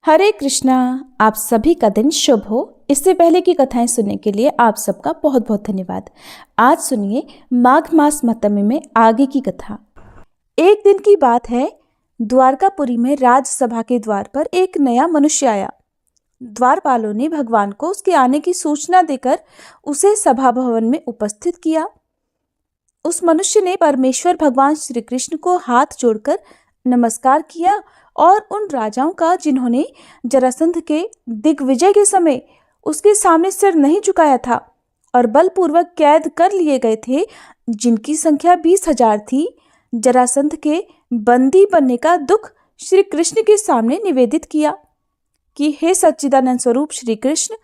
हरे कृष्णा। आप सभी का दिन शुभ हो। इससे पहले की कथाएं सुनने के लिए आप सबका बहुत बहुत धन्यवाद। आज सुनिए माघ मास मतमी में आगे की कथा। एक दिन की बात है, द्वारकापुरी में राजसभा के द्वार पर एक नया मनुष्य आया। द्वारपालों ने भगवान को उसके आने की सूचना देकर उसे सभा भवन में उपस्थित किया। उस मनुष्य ने परमेश्वर भगवान श्री कृष्ण को हाथ जोड़कर नमस्कार किया और उन राजाओं का जिन्होंने जरासंध के दिग्विजय के समय उसके सामने सिर नहीं झुकाया था और बलपूर्वक कैद कर लिए गए थे, जिनकी संख्या 20,000 थी, जरासंध के बंदी बनने का दुख श्री कृष्ण के सामने निवेदित किया कि हे सच्चिदानंद स्वरूप श्री कृष्ण,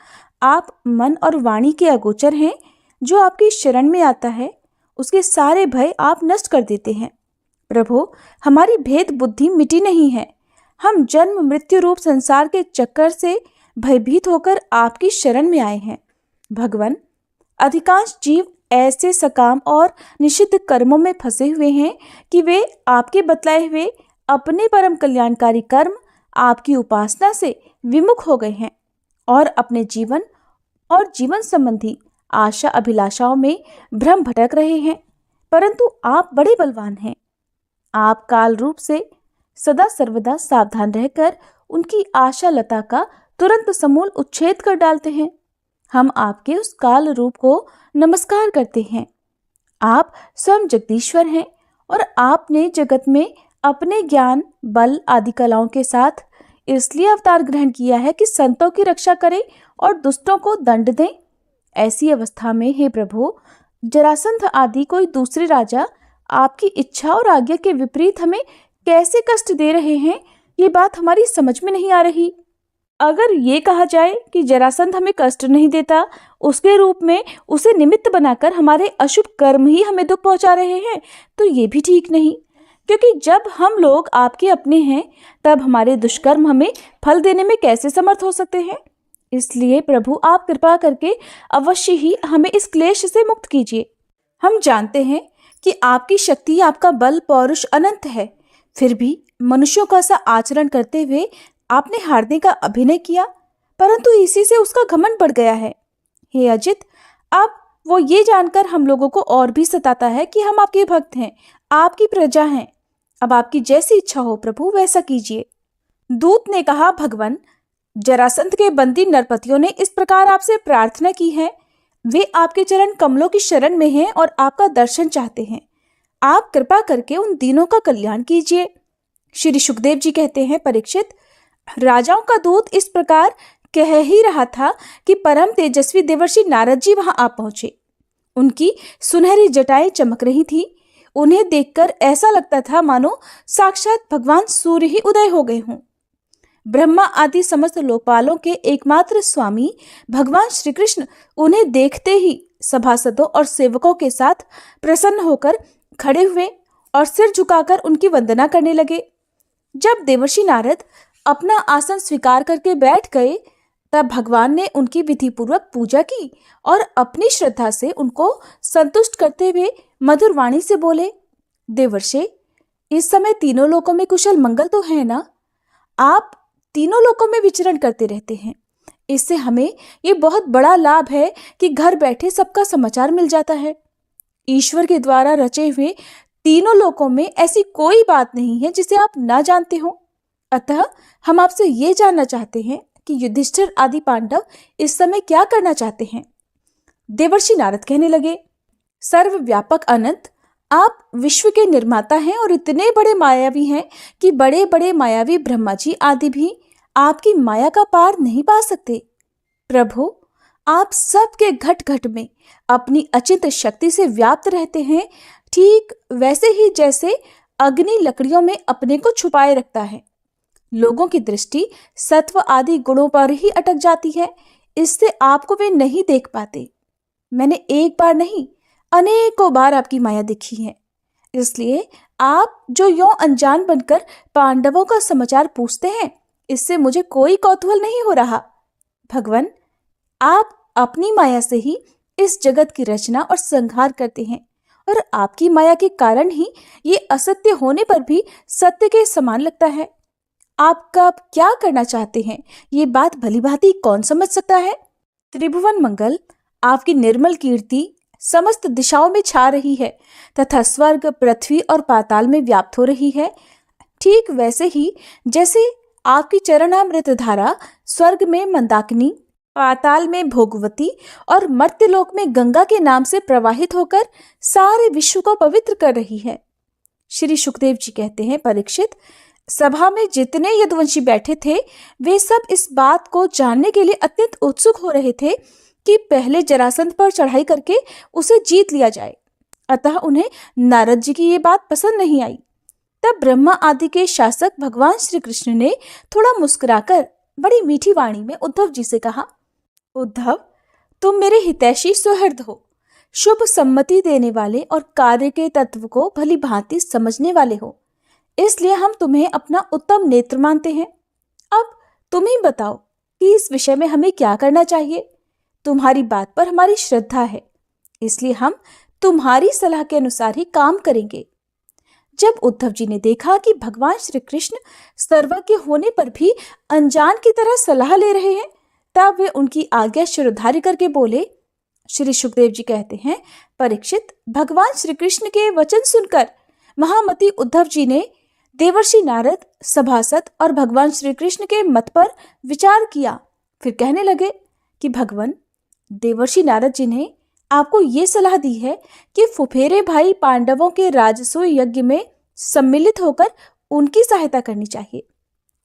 आप मन और वाणी के अगोचर हैं। जो आपकी शरण में आता है उसके सारे भय आप नष्ट कर देते हैं। प्रभु, हमारी भेद बुद्धि मिटी नहीं है। हम जन्म मृत्यु रूप संसार के चक्कर से भयभीत होकर आपकी शरण में आए हैं। भगवान, अधिकांश जीव ऐसे सकाम और निषिद्ध कर्मों में फंसे हुए हैं कि वे आपके बतलाए हुए अपने परम कल्याणकारी कर्म, आपकी उपासना से विमुख हो गए हैं और अपने जीवन और जीवन संबंधी आशा अभिलाषाओं में भ्रम भटक रहे हैं। परंतु आप बड़े बलवान हैं। आप काल रूप से सदा सर्वदा सावधान रहकर उनकी आशा लता का तुरंत समूल उच्छेद कर डालते हैं। हम आपके उस काल रूप को नमस्कार करते हैं। आप स्वयं जगदीश्वर हैं और आपने जगत में अपने ज्ञान, बल आदि कलाओं के साथ इसलिए अवतार ग्रहण किया है कि संतों की रक्षा करें और दुष्टों को दंड दें। ऐसी अवस्था में हे प्रभु, जरासंध आदि कोई दूसरे राजा आपकी इच्छा और आज्ञा के विपरीत हमें कैसे कष्ट दे रहे हैं, ये बात हमारी समझ में नहीं आ रही। अगर ये कहा जाए कि जरासंध हमें कष्ट नहीं देता, उसके रूप में उसे निमित्त बनाकर हमारे अशुभ कर्म ही हमें दुख पहुंचा रहे हैं, तो ये भी ठीक नहीं। क्योंकि जब हम लोग आपके अपने हैं, तब हमारे दुष्कर्म हमें फल देने में कैसे समर्थ हो सकते हैं। इसलिए प्रभु, आप कृपा करके अवश्य ही हमें इस क्लेश से मुक्त कीजिए। हम जानते हैं कि आपकी शक्ति, आपका बल पौरुष अनंत है, फिर भी मनुष्यों का सा आचरण करते हुए आपने हारने का अभिनय किया, परंतु इसी से उसका घमंड बढ़ गया है। हे अजित, अब वो ये जानकर हम लोगों को और भी सताता है कि हम आपके भक्त हैं, आपकी प्रजा हैं। अब आपकी जैसी इच्छा हो प्रभु, वैसा कीजिए। दूत ने कहा, भगवान, जरासंध के बंदी नरपतियों ने इस प्रकार आपसे प्रार्थना की है। वे आपके चरण कमलों की शरण में हैं और आपका दर्शन चाहते हैं। आप कृपा करके उन दीनों का कल्याण कीजिए। श्री सुखदेव जी कहते हैं, परीक्षित, राजाओं का दूत इस प्रकार कह ही रहा था कि परम तेजस्वी देवर्षि नारद जी वहां आ पहुंचे। उनकी सुनहरी जटाएं चमक रही थी। उन्हें देखकर ऐसा लगता था मानो साक्षात भगवान सूर्य ही उदय हो गए हों। ब्रह्मा आदि समस्त लोकपालों के एकमात्र स्वामी भगवान श्री कृष्ण उन्हें देखते ही सभासदों और सेवकों के साथ प्रसन्न होकर खड़े हुए और सिर झुकाकर उनकी वंदना करने लगे। जब देवर्षि नारद अपना आसन स्वीकार करके बैठ गए, तब भगवान ने उनकी विधिपूर्वक पूजा की और अपनी श्रद्धा से उनको संतुष्ट करते हुए मधुर वाणी से बोले, देवर्षि, इस समय तीनों लोकों में कुशल मंगल तो है ना? आप तीनों लोकों में विचरण करते रहते हैं। इससे हमें ये बहुत बड़ा लाभ है कि घर बैठे सबका समाचार मिल जाता है। ईश्वर के द्वारा रचे हुए तीनों लोकों में ऐसी कोई बात नहीं है जिसे आप ना जानते हो। अतः हम आपसे ये जानना चाहते हैं कि युधिष्ठिर आदि पांडव इस समय क्या करना चाहते हैं। देवर्षि नारद कहने लगे, सर्वव्यापक अनंत, आप विश्व के निर्माता हैं और इतने बड़े मायावी हैं कि बड़े बड़े मायावी ब्रह्मा जी आदि भी आपकी माया का पार नहीं पा सकते। प्रभु, आप सबके घट घट में अपनी अचिंत शक्ति से व्याप्त रहते हैं, ठीक वैसे ही जैसे अग्नि लकड़ियों में अपने को छुपाए रखता है। लोगों की दृष्टि सत्व आदि गुणों पर ही अटक जाती है, इससे आपको वे नहीं देख पाते। मैंने एक बार नहीं, अनेकों बार आपकी माया देखी है। इसलिए आप जो यों अनजान बनकर पांडवों का समाचार पूछते हैं, इससे मुझे कोई कौतूहल नहीं हो रहा। भगवान, आप अपनी माया से ही इस जगत की रचना और संहार करते हैं और आपकी माया के कारण ही ये असत्य होने पर भी सत्य के समान लगता है। आप कब क्या करना चाहते हैं, ये बात भलीभांति कौन समझ सकता है। त्रिभुवन मंगल, आपकी निर्मल कीर्ति समस्त दिशाओं में छा रही है तथा स्वर्ग, पृथ्वी और पाताल में व्याप्त हो रही है। ठीक वैसे ही जैसे आपकी चरणामृत धारा स्वर्ग में मंदाकिनी, पाताल में भोगवती और मर्त्यलोक में गंगा के नाम से प्रवाहित होकर सारे विश्व को पवित्र कर रही है। श्री सुखदेव जी कहते हैं, परीक्षित, सभा में जितने यदुवंशी बैठे थे वे सब इस बात को जानने के लिए अत्यंत उत्सुक हो रहे थे कि पहले जरासंध पर चढ़ाई करके उसे जीत लिया जाए। अतः उन्हें नारद जी की ये बात पसंद नहीं आई। तब ब्रह्मा आदि के शासक भगवान श्री कृष्ण ने थोड़ा मुस्कुराकर बड़ी मीठी वाणी में उद्धव जी से कहा, उद्धव, तुम मेरे हितैषी सुहृद हो, शुभ सम्मति देने वाले और कार्य के तत्व को भली भांति समझने वाले हो, इसलिए हम तुम्हें अपना उत्तम नेत्र मानते हैं। अब तुम ही बताओ कि इस विषय में हमें क्या करना चाहिए। तुम्हारी बात पर हमारी श्रद्धा है, इसलिए हम तुम्हारी सलाह के अनुसार ही काम करेंगे। जब उद्धव जी ने देखा कि भगवान श्री कृष्ण सर्वज्ञ होने पर भी अनजान की तरह सलाह ले रहे हैं, तब वे उनकी आज्ञा शिरोधार्य करके बोले। श्री सुखदेव जी कहते हैं, परीक्षित, भगवान श्री कृष्ण के वचन सुनकर महामती उद्धव जी ने देवर्षि नारद, सभासद और भगवान श्री कृष्ण के मत पर विचार किया। फिर कहने लगे कि भगवान, देवर्षि नारद जी ने आपको ये सलाह दी है कि फुफेरे भाई पांडवों के राजसूय यज्ञ में सम्मिलित होकर उनकी सहायता करनी चाहिए।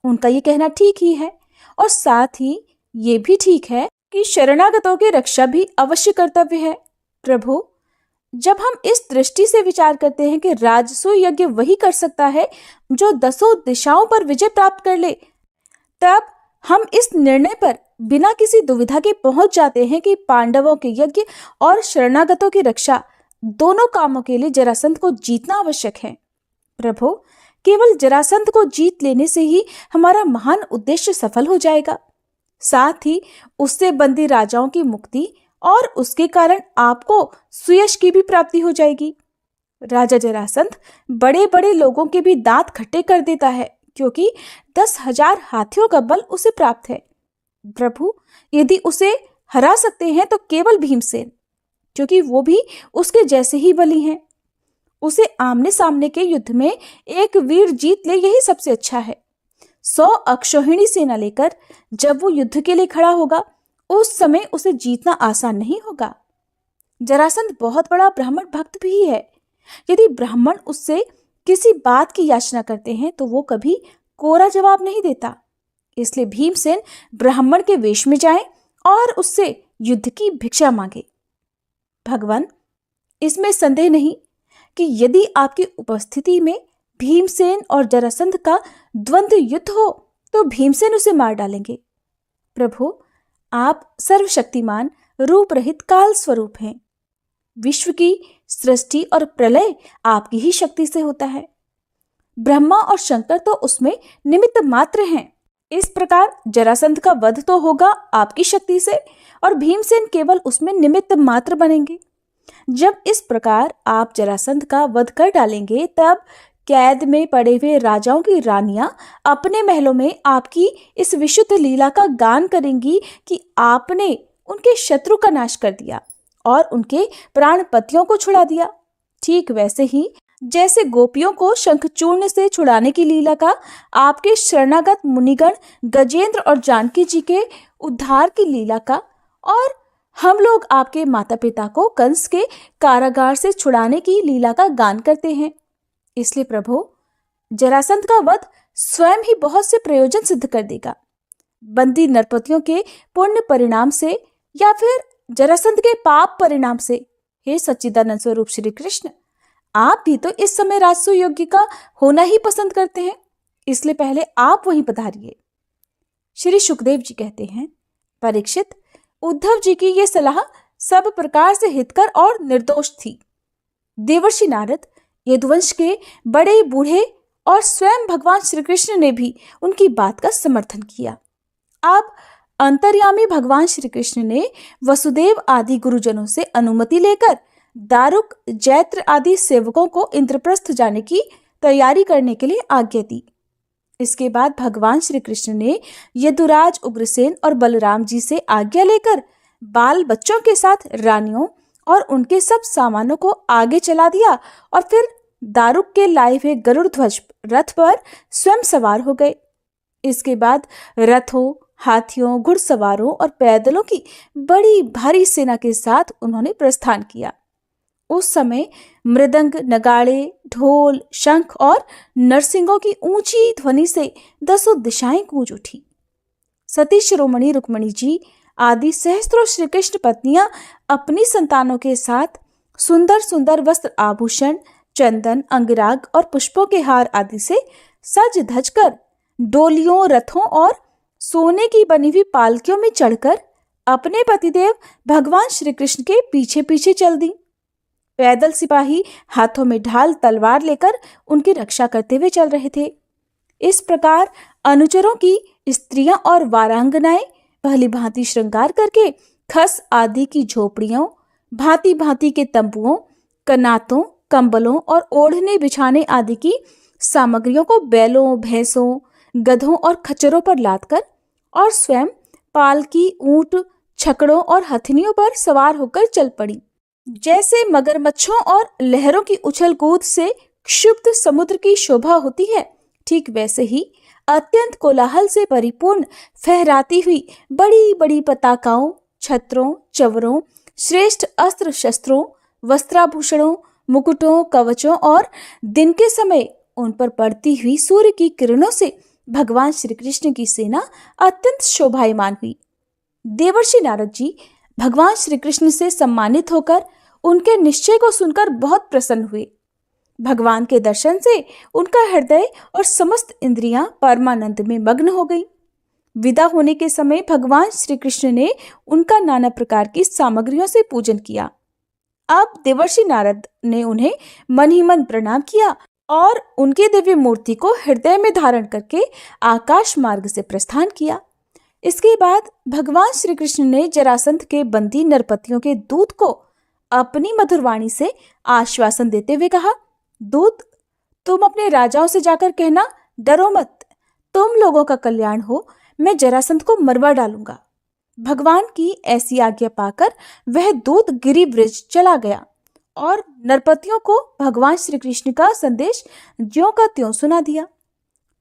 उनका ये कहना ठीक ही है और साथ ही ये भी ठीक है कि शरणागतों की रक्षा भी अवश्य कर्तव्य है। प्रभु, जब हम इस दृष्टि से विचार करते हैं कि राजसूय यज्ञ वही कर सकता है जो 10 दिशाओं पर विजय प्राप्त कर ले, तब हम इस निर्णय पर बिना किसी दुविधा के पहुंच जाते हैं कि पांडवों के यज्ञ और शरणागतों की रक्षा दोनों कामों के लिए जरासंध को जीतना आवश्यक है। प्रभु, केवल जरासंध को जीत लेने से ही हमारा महान उद्देश्य सफल हो जाएगा। साथ ही उससे बंदी राजाओं की मुक्ति और उसके कारण आपको सुयश की भी प्राप्ति हो जाएगी। राजा जरासंध बड़े बड़े लोगों के भी दांत खट्टे कर देता है, क्योंकि 10,000 हाथियों का बल उसे प्राप्त है। प्रभु, यदि उसे हरा सकते हैं तो केवल भीमसेन, क्योंकि वो भी उसके जैसे ही बली हैं। उसे आमने सामने के युद्ध में एक वीर जीत ले, यही सबसे अच्छा है। 100 अक्षौहिणी सेना लेकर जब वो युद्ध के लिए खड़ा होगा, उस समय उसे जीतना आसान नहीं होगा। जरासंध बहुत बड़ा ब्राह्मण भक्त भी है। यदि ब्राह्मण उससे किसी बात की याचना करते हैं तो वो कभी कोरा जवाब नहीं देता। इसलिए भीमसेन ब्राह्मण के वेश में जाएं और उससे युद्ध की भिक्षा मांगे। भगवान, इसमें संदेह नहीं कि यदि आपकी उपस्थिति में भीमसेन और जरासंध का द्वंद्व युद्ध हो तो भीमसेन उसे मार डालेंगे। प्रभु, आप सर्वशक्तिमान, रूप रहित काल स्वरूप हैं। विश्व की सृष्टि और प्रलय आपकी ही शक्ति से होता है। ब्रह्मा और शंकर तो उसमें निमित्त मात्र हैं। इस प्रकार जरासंध का वध तो होगा आपकी शक्ति से और भीमसेन केवल उसमें निमित्त मात्र बनेंगे। जब इस प्रकार आप जरासंध का वध कर डालेंगे, तब कैद में पड़े हुए राजाओं की रानियां अपने महलों में आपकी इस विशुद्ध लीला का गान करेंगी कि आपने उनके शत्रु का नाश कर दिया और उनके प्राण पतियों को छुड़ा दिया। ठीक वैसे ही जैसे गोपियों को शंखचूर्ण से छुड़ाने की लीला का आपके शरणागत मुनिगण गजेंद्र और जानकी जी के उद्धार की लीला का, और हम लोग आपके माता पिता को कंस के कारागार से छुड़ाने की लीला का गान करते हैं। इसलिए प्रभु, जरासंध का वध स्वयं ही बहुत से प्रयोजन सिद्ध कर देगा। बंदी नरपतियों के पुण्य परिणाम से या फिर जरासंध के पाप परिणाम से। हे सच्चिदानंद स्वरूप श्री कृष्ण, आप भी तो इस समय राजसूय यज्ञ का होना ही पसंद करते हैं, इसलिए पहले आप वहीं पधारिए। श्री सुखदेव जी कहते हैं, परीक्षित, उद्धव जी की ये सलाह सब प्रकार से हितकर और निर्दोष थी। देवर्षि नारद, यदुवंश के बड़े बूढ़े और स्वयं भगवान श्री कृष्ण ने भी उनकी बात का समर्थन किया। अब अंतर्यामी भगवान श्री कृष्ण ने वसुदेव आदि गुरुजनों से अनुमति लेकर दारुक, जैत्र आदि सेवकों को इंद्रप्रस्थ जाने की तैयारी करने के लिए आज्ञा दी। इसके बाद भगवान श्री कृष्ण ने यदुराज, उग्रसेन और बलराम जी से आज्ञा लेकर बाल बच्चों के साथ रानियों और उनके सब सामानों को आगे चला दिया और फिर दारुक के लाए हुए गरुड़ ध्वज रथ पर स्वयं सवार हो गए। इसके बाद रथों, हाथियों, घुड़सवारों और पैदलों की बड़ी भारी सेना के साथ उन्होंने प्रस्थान किया। उस समय मृदंग, नगाड़े, ढोल, शंख और नरसिंगों की ऊंची ध्वनि से दसों दिशाएं गूंज उठी। सती शिरोमणि रुक्मिणी जी आदि सहस्त्रों श्री कृष्ण पत्नियां अपनी संतानों के साथ सुंदर सुंदर वस्त्र, आभूषण, चंदन, अंगराग और पुष्पों के हार आदि से सज धज कर डोलियों, रथों और सोने की बनी हुई पालकियों में चढ़कर अपने पतिदेव भगवान श्री कृष्ण के पीछे पीछे चल दी। पैदल सिपाही हाथों में ढाल, तलवार लेकर उनकी रक्षा करते हुए चल रहे थे। इस प्रकार अनुचरों की स्त्रियां और वारांगनाएं भली भांति श्रृंगार करके खस आदि की झोपड़ियों, भांति भांति के तंबुओं, कनातों, कंबलों और ओढ़ने बिछाने आदि की सामग्रियों को बैलों, भैंसों, गधों और खच्चरों पर लादकर और स्वयं पालकी, ऊंट, छकड़ों और हथनियों पर सवार होकर चल पड़ी। जैसे मगरमच्छों और लहरों की उछल कूद से क्षुब्ध समुद्र की शोभा होती है, ठीक वैसे ही अत्यंत कोलाहल से परिपूर्ण फहराती हुई बड़ी बड़ी पताकाओं, छत्रों, चवरों, श्रेष्ठ अस्त्र शस्त्रों, वस्त्राभूषणों, मुकुटों, कवचों और दिन के समय उन पर पड़ती हुई सूर्य की किरणों से भगवान श्री कृष्ण की सेना अत्यंत शोभायमान हुई। देवर्षि नारद जी भगवान श्री कृष्ण से सम्मानित होकर उनके निश्चय को सुनकर बहुत प्रसन्न हुए। भगवान के दर्शन से उनका हृदय और समस्त इंद्रियां परमानंद में मग्न हो गई। विदा होने के समय भगवान श्री कृष्ण ने उनका नाना प्रकार की सामग्रियों से पूजन किया। अब देवर्षि नारद ने उन्हें मन ही मन प्रणाम किया और उनकी दिव्य मूर्ति को हृदय में धारण करके आकाश मार्ग से प्रस्थान किया। इसके बाद भगवान श्री कृष्ण ने जरासंध के बंदी नरपतियों के दूत को अपनी मधुर वाणी से आश्वासन देते हुए कहा, दूत, तुम अपने राजाओं से जाकर कहना, डरो मत, तुम लोगों का कल्याण हो, मैं जरासंध को मरवा डालूंगा। भगवान की ऐसी आज्ञा पाकर वह दूत गिरिव्रज चला गया और नरपतियों को भगवान श्री कृष्ण का संदेश ज्यों का त्यों सुना दिया।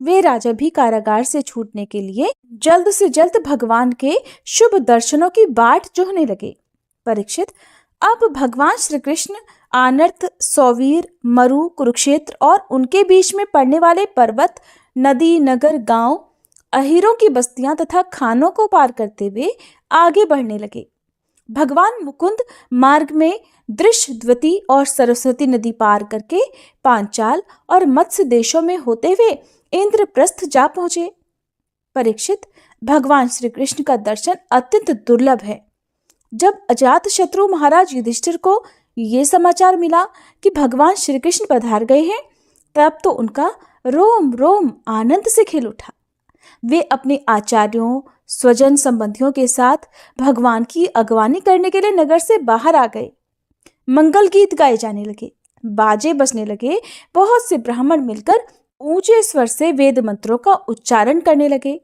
वे राजा भी कारागार से छूटने के लिए जल्द से जल्द भगवान के शुभ दर्शनों की बाट जोहने लगे। परीक्षित, अब भगवान श्री कृष्ण आनर्त, सौवीर, मरु, कुरुक्षेत्र और उनके बीच में पड़ने वाले पर्वत, नदी, नगर, गांव, अहीरों की बस्तियां तथा खानों को पार करते हुए आगे बढ़ने लगे। भगवान मुकुंद मार्ग में दृश्यद्वती और सरस्वती नदी पार करके पांचाल और मत्स्य देशों में होते हुए इंद्रप्रस्थ जा पहुंचे। परीक्षित, भगवान श्री कृष्ण का दर्शन अत्यंत दुर्लभ है। जब अजातशत्रु महाराज युधिष्ठिर को ये समाचार मिला कि भगवान श्री कृष्ण पधार गए हैं, तब तो उनका रोम रोम आनंद से खिल उठा। वे अपने आचार्यों, स्वजन संबंधियों के साथ भगवान की अगवानी करने के लिए नगर से बाहर आ गए। मंगल गीत गाए जाने लगे, बाजे बजने लगे। बहुत से ब्राह्मण मिलकर ऊंचे स्वर से वेद मंत्रों का उच्चारण करने लगे।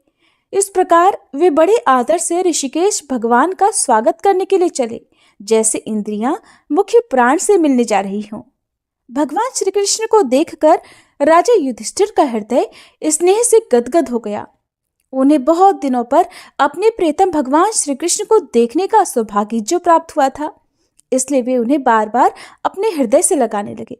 इस प्रकार वे बड़े आदर से ऋषिकेश भगवान का स्वागत करने के लिए चले, जैसे इंद्रियां मुख्य प्राण से मिलने जा रही हों। भगवान श्री कृष्ण को देखकर राजा युधिष्ठिर का हृदय स्नेह से गदगद हो गया। उन्हें बहुत दिनों पर अपने प्रियतम भगवान श्री कृष्ण को देखने का सौभाग्य जो प्राप्त हुआ था, इसलिए वे उन्हें बार बार अपने हृदय से लगाने लगे।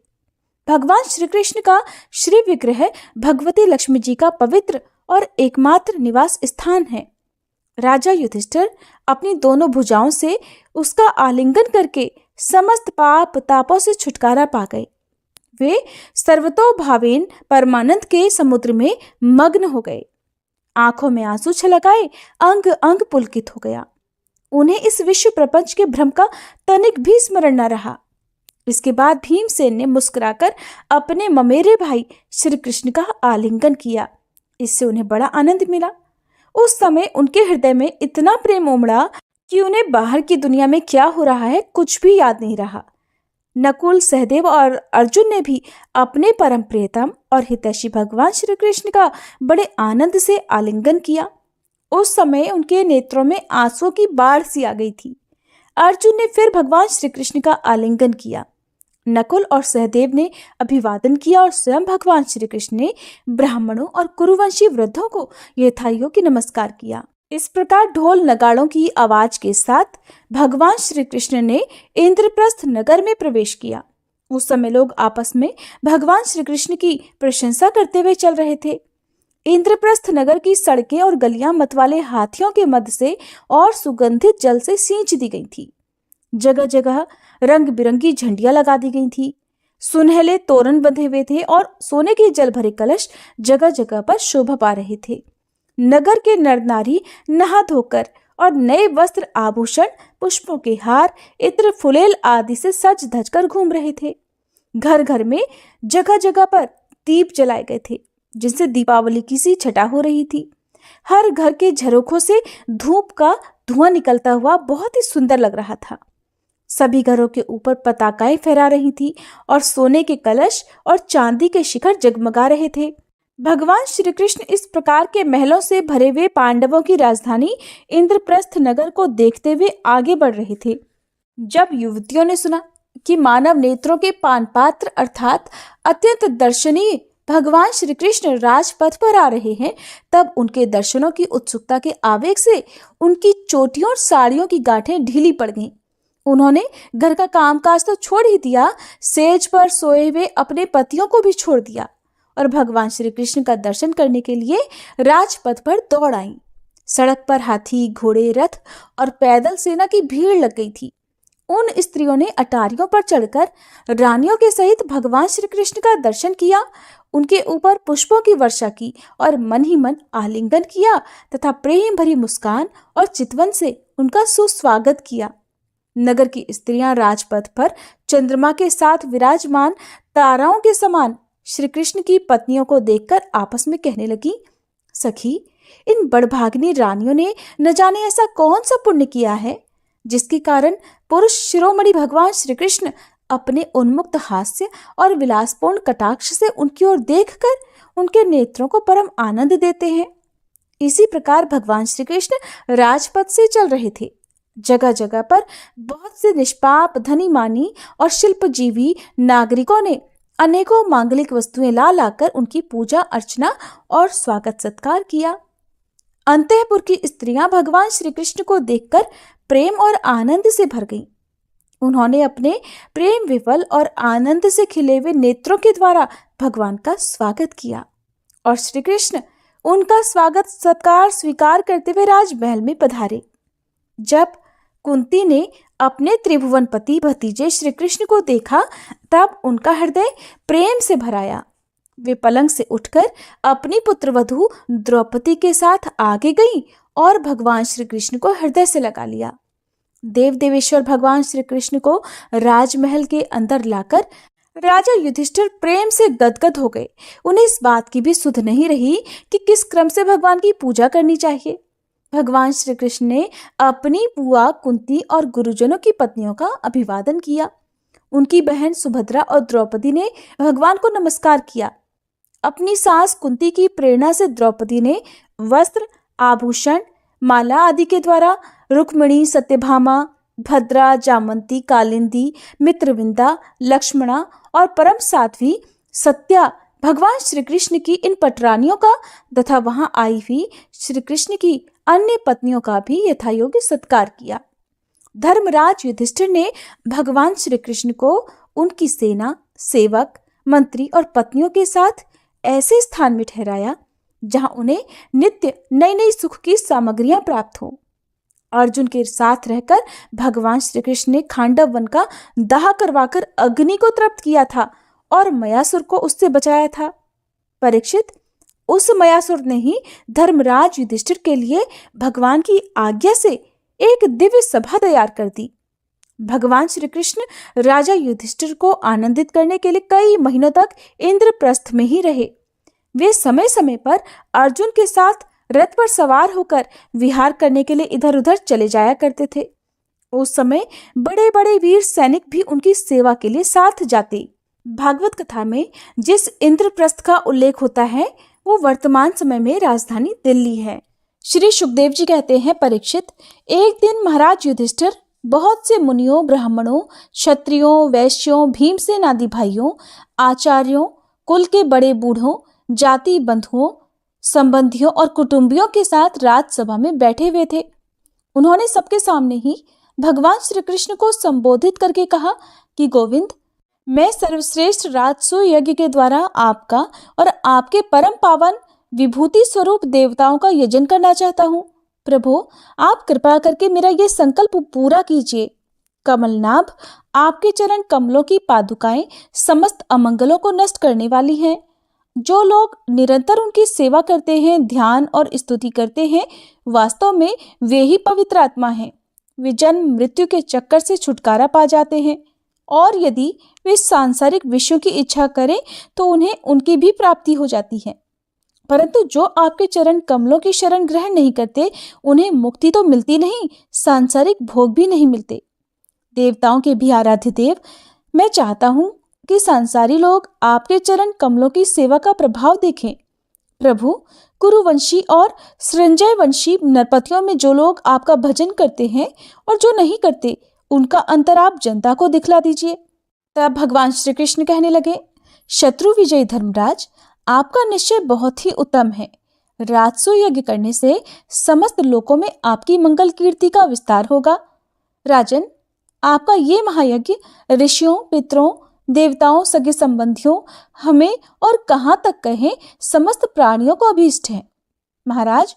भगवान श्री कृष्ण का श्री विग्रह भगवती लक्ष्मी जी का पवित्र और एकमात्र निवास स्थान है। राजा युधिष्ठिर अपनी दोनों भुजाओं से उसका आलिंगन करके समस्त पाप तापों से छुटकारा पा गए। वे सर्वतोभावेन परमानंद के समुद्र में मग्न हो गए। आंखों में आंसू छलकाए, अंग अंग पुलकित हो गया। उन्हें इस विश्व प्रपंच के भ्रम का तनिक भी स्मरण न रहा। इसके बाद भीमसेन ने मुस्कुराकर अपने ममेरे भाई श्री कृष्ण का आलिंगन किया। इससे उन्हें बड़ा आनंद मिला। उस समय उनके हृदय में इतना प्रेम उमड़ा कि उन्हें बाहर की दुनिया में क्या हो रहा है कुछ भी याद नहीं रहा। नकुल, सहदेव और अर्जुन ने भी अपने परम प्रियतम और हितैषी भगवान श्री कृष्ण का बड़े आनंद से आलिंगन किया। उस समय उनके नेत्रों में आंसुओं की बाढ़ सी आ गई थी। अर्जुन ने फिर भगवान श्री कृष्ण का आलिंगन किया। नकुल और सहदेव ने अभिवादन किया और स्वयं भगवान श्री कृष्ण ने ब्राह्मणों और कुरुवंशी वृद्धों को यथायोग्य नमस्कार किया। इस प्रकार ढोल नगाड़ों की आवाज के साथ भगवान श्री कृष्ण ने इंद्रप्रस्थ नगर में प्रवेश किया। उस समय लोग आपस में भगवान श्री कृष्ण की प्रशंसा करते हुए चल रहे थे। इंद्रप्रस्थ नगर की सड़कें और गलियां मतवाले हाथियों के मध्य से और सुगंधित जल से सींच दी गई थी। जगह जगह रंग बिरंगी झंडियां लगा दी गई थी। सुनहले तोरण बंधे हुए थे और सोने के जल भरे कलश जगह जगह पर शोभा पा रहे थे। नगर के नर नारी नहा धोकर और नए वस्त्र, आभूषण, पुष्पों के हार, इत्र, फुलेल आदि से सज धज कर घूम रहे थे। घर घर में जगह जगह पर दीप जलाए गए थे, जिनसे दीपावली की सी छटा हो रही थी। हर घर के झरोखों से धूप का धुआं निकलता हुआ बहुत ही सुंदर लग रहा था। सभी घरों के ऊपर पताकाएं फहरा रही थी और सोने के कलश और चांदी के शिखर जगमगा रहे थे। भगवान श्री कृष्ण इस प्रकार के महलों से भरे हुए पांडवों की राजधानी इंद्रप्रस्थ नगर को देखते हुए आगे बढ़ रहे थे। जब युवतियों ने सुना कि मानव नेत्रों के पानपात्र अर्थात अत्यंत दर्शनीय भगवान श्री कृष्ण राजपथ पर आ रहे हैं, तब उनके दर्शनों की उत्सुकता के आवेग से उनकी चोटियों और साड़ियों की गांठें ढीली पड़ गईं। उन्होंने घर का कामकाज तो छोड़ ही दिया, सेज पर सोए हुए अपने पतियों को भी छोड़ दिया और भगवान श्री कृष्ण का दर्शन करने के लिए राजपथ पर दौड़ आईं। सड़क पर हाथी, घोड़े, रथ और पैदल सेना की भीड़ लग गई थी। उन स्त्रियों ने अटारियों पर चढ़कर रानियों के सहित भगवान श्री कृष्ण का दर्शन किया, उनके ऊपर पुष्पों की वर्षा की और मन ही मन आलिंगन किया तथा प्रेम भरी मुस्कान और चितवन से उनका सुस्वागत किया। नगर की स्त्रियां राजपथ पर चंद्रमा के साथ विराजमान ताराओं के समान श्री कृष्ण की पत्नियों को देखकर आपस में कहने लगी, सखी, इन बड़भागिनी रानियों ने न जाने ऐसा कौन सा पुण्य किया है जिसके कारण पुरुष शिरोमणि भगवान श्री कृष्ण अपने उन्मुक्त हास्य और विलासपूर्ण कटाक्ष से उनकी ओर देखकर उनके नेत्रों को परम आनंद देते हैं। इसी प्रकार भगवान श्री कृष्ण राजपथ से चल रहे थे। जगह जगह पर बहुत से निष्पाप, धनी मानी और शिल्पजीवी नागरिकों ने अनेकों मांगलिक वस्तुएं ला लाकर उनकी पूजा अर्चना और स्वागत सत्कार किया। अंतःपुर की स्त्रियां भगवान श्री कृष्ण को देखकर प्रेम और आनंद से भर गईं। उन्होंने अपने प्रेम विवल और आनंद से खिले हुए नेत्रों के द्वारा भगवान का स्वागत किया और श्री कृष्ण उनका स्वागत सत्कार स्वीकार करते हुए राजमहल में पधारे। जब कुंती ने अपने त्रिभुवनपति भतीजे श्री कृष्ण को देखा, तब उनका हृदय प्रेम से भराया। वे पलंग से उठकर अपनी पुत्रवधू द्रौपदी के साथ आगे गईं और भगवान श्री कृष्ण को हृदय से लगा लिया। देव देवेश्वर भगवान श्री कृष्ण को राजमहल के अंदर लाकर राजा युधिष्ठिर प्रेम से गदगद हो गए। उन्हें इस बात की भी सुध नहीं रही कि किस क्रम से भगवान की पूजा करनी चाहिए। भगवान श्री कृष्ण ने अपनी बुआ कुंती और गुरुजनों की पत्नियों का अभिवादन किया। उनकी बहन सुभद्रा और द्रौपदी ने भगवान को नमस्कार किया। अपनी सास कुंती की प्रेरणा से द्रौपदी ने वस्त्र, आभूषण, माला आदि के द्वारा रुक्मिणी, सत्यभामा, भद्रा, जामंती, कालिंदी, मित्रविंदा, लक्ष्मणा और परम साध्वी सत्या भगवान श्री कृष्ण की इन पटरानियों का तथा वहां आई हुई श्री कृष्ण की अन्य पत्नियों का भी यथायोग्य सत्कार किया। धर्मराज युधिष्ठिर ने भगवान श्री कृष्ण को उनकी सेना, सेवक, मंत्री और पत्नियों के साथ ऐसे स्थान में ठहराया जहां उन्हें नित्य नई नई सुख की सामग्रियां प्राप्त हो। अर्जुन के साथ रहकर भगवान श्री कृष्ण ने खांडव वन का दाह करवाकर अग्नि को तृप्त किया था और मयासुर को उससे बचाया था। परीक्षित, उस मयासुर ने ही धर्मराज युधिष्ठिर के लिए भगवान की आज्ञा से एक दिव्य सभा तैयार कर दी। भगवान श्री कृष्ण राजा युधिष्ठिर को आनंदित करने के लिए कई महीनों तक इंद्रप्रस्थ में ही रहे। वे समय समय पर अर्जुन के साथ रथ पर सवार होकर विहार करने के लिए इधर उधर चले जाया करते थे। उस समय बड़े बड़े वीर सैनिक भी उनकी सेवा के लिए साथ जाते। भागवत कथा में जिस इंद्रप्रस्थ का उल्लेख होता है वो वर्तमान समय में राजधानी दिल्ली है। श्री सुखदेव जी कहते हैं, परीक्षित, एक दिन महाराज युधिष्ठिर बहुत से मुनियों, ब्राह्मणों, क्षत्रियों, वैश्यों, भीमसेन आदि भाइयों, आचार्यों, कुल के बड़े बूढ़ों, जाति बंधुओं, संबंधियों और कुटुंबियों के साथ राजसभा में बैठे हुए थे। उन्होंने सबके सामने ही भगवान श्री कृष्ण को संबोधित करके कहा कि गोविंद, मैं सर्वश्रेष्ठ राजसूय यज्ञ के द्वारा आपका और आपके परम पावन विभूति स्वरूप देवताओं का यजन करना चाहता हूँ। प्रभु, आप कृपा करके मेरा ये संकल्प पूरा कीजिए। कमलनाभ, आपके चरण कमलों की पादुकाएं समस्त अमंगलों को नष्ट करने वाली हैं। जो लोग निरंतर उनकी सेवा करते हैं, ध्यान और स्तुति करते हैं, वास्तव में वे ही पवित्र आत्मा हैं। वे जन्म मृत्यु के चक्कर से छुटकारा पा जाते हैं और यदि वे सांसारिक विषयों की इच्छा करें तो उन्हें उनकी भी प्राप्ति हो जाती है। परंतु जो आपके चरण कमलों की शरण ग्रहण नहीं करते, उन्हें मुक्ति तो मिलती नहीं, सांसारिक भोग भी नहीं मिलते। देवताओं के भी आराध्य देव, मैं चाहता हूँ कि सांसारी लोग आपके चरण कमलों की सेवा का प्रभाव देखें। प्रभु, कुरुवंशी और सृंजय वंशी नरपतियों में जो लोग आपका भजन करते हैं और जो नहीं करते, उनका अंतर आप जनता को दिखला दीजिए। तब भगवान श्री कृष्ण कहने लगे, शत्रु विजयी धर्मराज, आपका निश्चय बहुत ही उत्तम है। राजसूय यज्ञ करने से समस्त लोकों में आपकी मंगल कीर्ति का विस्तार होगा। राजन, आपका ये महायज्ञ ऋषियों, पितरों, देवताओं, सगे संबंधियों, हमें और कहाँ तक कहें समस्त प्राणियों को अभीष्ट है। महाराज,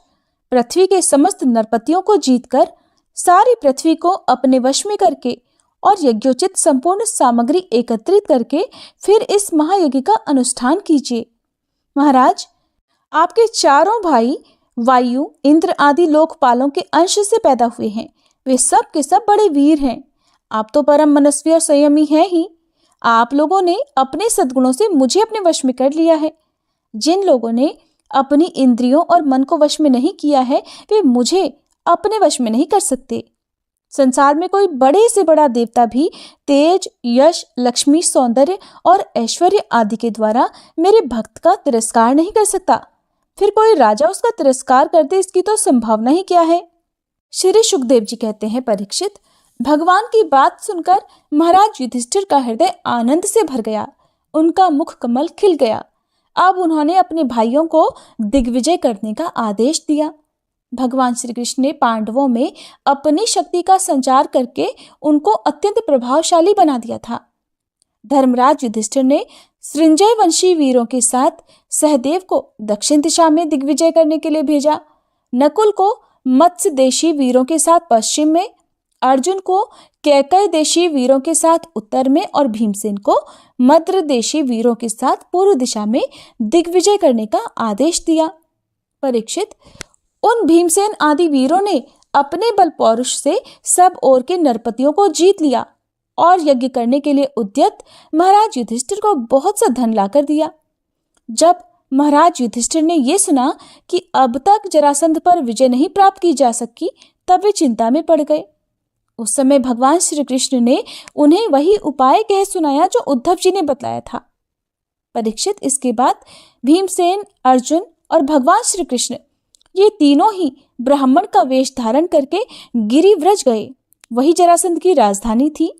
पृथ्वी के समस्त नरपतियों को जीतकर सारी पृथ्वी को अपने वश में करके और यज्ञोचित संपूर्ण सामग्री एकत्रित करके फिर इस महायज्ञ का अनुष्ठान कीजिए। महाराज, आपके चारों भाई वायु, इंद्र आदि लोकपालों के अंश से पैदा हुए हैं। वे सब के सब बड़े वीर हैं। आप तो परम मनस्वी और संयमी हैं ही। आप लोगों ने अपने सद्गुणों से मुझे अपने वश में कर लिया है। जिन लोगों ने अपनी इंद्रियों और मन को वश में नहीं किया है, वे मुझे अपने वश में नहीं कर सकते। संसार में कोई बड़े से बड़ा देवता भी तेज, यश, लक्ष्मी, सौंदर्य और ऐश्वर्य आदि के द्वारा मेरे भक्त का तिरस्कार नहीं कर सकता। फिर कोई राजा उसका तिरस्कार कर दे, इसकी तो संभावना ही क्या है। श्री सुखदेव जी कहते हैं, परीक्षित, भगवान की बात सुनकर महाराज युधिष्ठिर का हृदय आनंद से भर गया। उनका मुख कमल खिल गया। अब उन्होंने अपने भाइयों को दिग्विजय करने का आदेश दिया। भगवान श्री कृष्ण ने पांडवों में अपनी शक्ति का संचार करके उनको अत्यंत प्रभावशाली बना दिया था। धर्मराज युधिष्ठिर ने सृंजय वंशी वीरों के साथ सहदेव को दक्षिण दिशा में दिग्विजय करने के लिए भेजा, नकुल को मत्स्य देशी वीरों के साथ पश्चिम में, अर्जुन को कैकय देशी वीरों के साथ उत्तर में और भीमसेन को मद्र देशी वीरों के साथ पूर्व दिशा में दिग्विजय करने का आदेश दिया। परीक्षित, उन भीमसेन आदि वीरों ने अपने बल पौरुष से सब ओर के नरपतियों को जीत लिया और यज्ञ करने के लिए उद्यत महाराज युधिष्ठिर को बहुत सा धन लाकर दिया। जब महाराज युधिष्ठिर ने यह सुना कि अब तक जरासंध पर विजय नहीं प्राप्त की जा सकी, तब वे चिंता में पड़ गए। उस समय भगवान श्री कृष्ण ने उन्हें वही उपाय कह सुनाया जो उद्धव जी ने बतलाया था। परीक्षित, इसके बाद भीमसेन, अर्जुन और भगवान श्री कृष्ण ये तीनों ही ब्राह्मण का वेश धारण करके गिरिव्रज गए। वही जरासंध की राजधानी थी।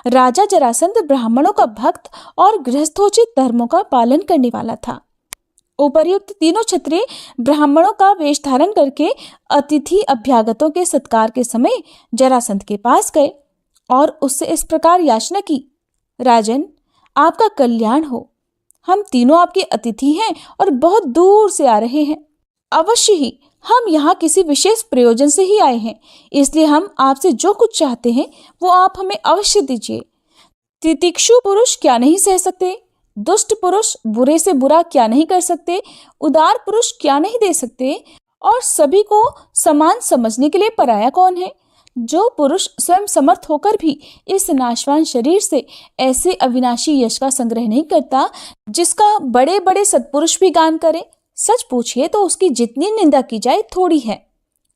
राजा जरासंध ब्राह्मणों का भक्त और गृहस्थोचित धर्मों का पालन करने वाला था। उपर्युक्त तीनों क्षत्रिय ब्राह्मणों का वेश धारण करके अतिथि अभ्यागतों के सत्कार के समय जरासंध के पास गए और उससे इस प्रकार याचना की, राजन, आपका कल्याण हो। हम तीनों आपके अतिथि हैं और बहुत दूर से आ रहे हैं। अवश्य ही हम यहाँ किसी विशेष प्रयोजन से ही आए हैं, इसलिए हम आपसे जो कुछ चाहते हैं वो आप हमें अवश्य दीजिए। तितिक्षु पुरुष क्या नहीं सह सकते, दुष्ट पुरुष बुरे से बुरा क्या नहीं कर सकते, उदार पुरुष क्या नहीं दे सकते, और सभी को समान समझने के लिए पराया कौन है। जो पुरुष स्वयं समर्थ होकर भी इस नाशवान शरीर से ऐसे अविनाशी यश का संग्रह नहीं करता जिसका बड़े बड़े सत्पुरुष भी गान करें, सच पूछिए तो उसकी जितनी निंदा की जाए थोड़ी है।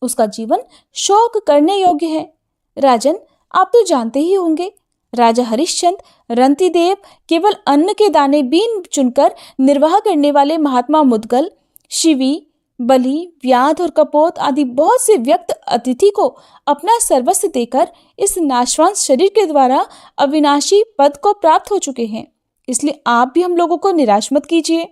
उसका जीवन शोक करने योग्य है। राजन, आप तो जानते ही होंगे, राजा हरिश्चंद्र, रंतिदेव, केवल अन्न के दाने बीन चुनकर निर्वाह करने वाले महात्मा मुदगल, शिवी, बलि, व्याध और कपोत आदि बहुत से व्यक्त अतिथि को अपना सर्वस्व देकर इस नाशवान शरीर के द्वारा अविनाशी पद को प्राप्त हो चुके हैं। इसलिए आप भी हम लोगों को निराश मत कीजिए।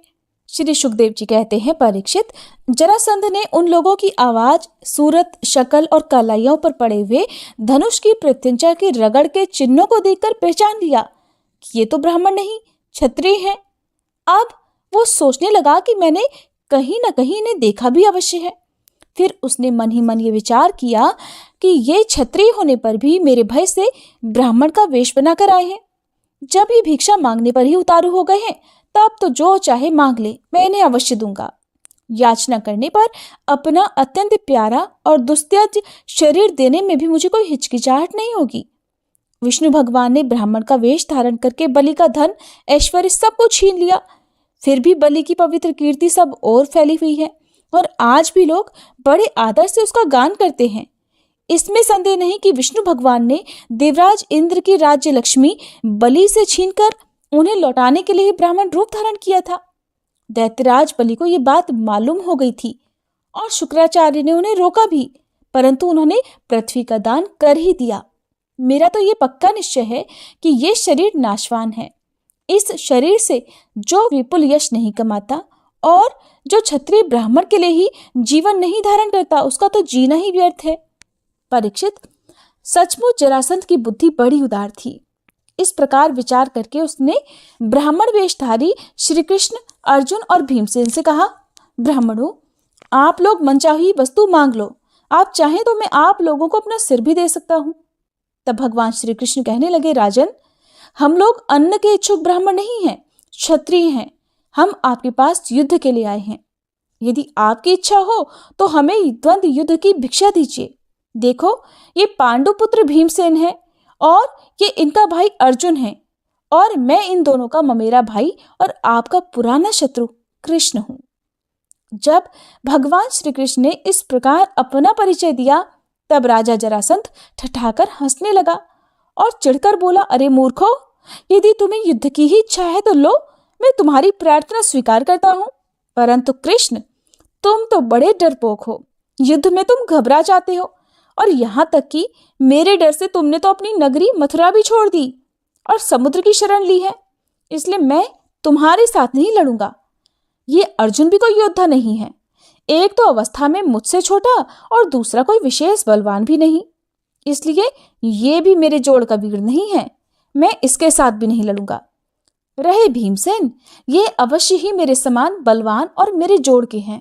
श्री सुखदेव जी कहते हैं, परीक्षित, जरासंध ने उन लोगों की आवाज, सूरत, शक्ल और कलाइयों पर पड़े हुए धनुष की प्रत्यंचा के रगड़ के चिन्हों को देखकर पहचान लिया कि ये तो ब्राह्मण नहीं, क्षत्रिय हैं। अब वो सोचने लगा कि मैंने कहीं न कहीं इन्हें देखा भी अवश्य है। फिर उसने मन ही मन ये विचार किया कि ये क्षत्रिय होने पर भी मेरे भय से ब्राह्मण का वेश बनाकर आए हैं। जब ये भिक्षा मांगने पर ही उतारू हो गए हैं, तब तो जो चाहे मांग ले, मैं इन्हें अवश्य दूंगा। याचना करने पर अपना अत्यंत प्यारा और दुस्त्यज शरीर देने में भी मुझे कोई हिचकिचाहट नहीं होगी। विष्णु भगवान ने ब्राह्मण का वेश धारण करके बलि का धन, ऐश्वर्य सब कुछ छीन लिया। फिर भी बलि की पवित्र कीर्ति सब और फैली हुई है और आज भी लोग बड़े आदर से उसका गान करते हैं। इसमें संदेह नहीं कि विष्णु भगवान ने देवराज इंद्र की राज्य लक्ष्मी बलि से छीनकर उन्हें लौटाने के लिए ब्राह्मण रूप धारण किया था। दैत्यराज बलि को यह बात मालूम हो गई थी और शुक्राचार्य ने उन्हें रोका भी, परंतु उन्होंने पृथ्वी का दान कर ही दिया। मेरा तो ये पक्का निश्चय है कि ये शरीर नाशवान है। इस शरीर से जो विपुल यश नहीं कमाता और जो क्षत्रिय ब्राह्मण के लिए ही जीवन नहीं धारण करता, उसका तो जीना ही व्यर्थ है। परीक्षित, सचमुच जरासंध की बुद्धि बड़ी उदार थी। इस प्रकार विचार करके उसने ब्राह्मण वेशधारी श्री कृष्ण, अर्जुन और भीमसेन से कहा, ब्राह्मणों, आप लोग मनचाही वस्तु मांग लो। आप चाहें तो मैं आप लोगों को अपना सिर भी दे सकता हूं। तब भगवान श्री कृष्ण कहने लगे, राजन, हम लोग अन्न के इच्छुक ब्राह्मण नहीं हैं, क्षत्रिय हैं। हम आपके पास युद्ध के लिए आए हैं। यदि आपकी इच्छा हो तो हमें द्वंद्व युद्ध की भिक्षा दीजिए। देखो, ये पांडुपुत्र भीमसेन है और ये इनका भाई अर्जुन है और मैं इन दोनों का ममेरा भाई और आपका पुराना शत्रु कृष्ण हूं। जब भगवान श्री कृष्ण ने इस प्रकार अपना परिचय दिया, तब राजा जरासंध ठठाकर हंसने लगा और चिढ़कर बोला, अरे मूर्खो, यदि तुम्हें युद्ध की ही इच्छा है तो लो, मैं तुम्हारी प्रार्थना स्वीकार करता हूं। परंतु कृष्ण, तुम तो बड़े डरपोक हो। युद्ध में तुम घबरा जाते हो और यहाँ तक कि मेरे डर से तुमने तो अपनी नगरी मथुरा भी छोड़ दी और समुद्र की शरण ली है। इसलिए मैं तुम्हारे साथ नहीं लड़ूंगा। ये अर्जुन भी कोई योद्धा नहीं है। एक तो अवस्था में मुझसे छोटा और दूसरा कोई विशेष बलवान भी नहीं। इसलिए ये भी मेरे जोड़ का वीर नहीं है। मैं इसके साथ भी नहीं लड़ूंगा। रहे भीमसेन, ये अवश्य ही मेरे समान बलवान और मेरे जोड़ के हैं।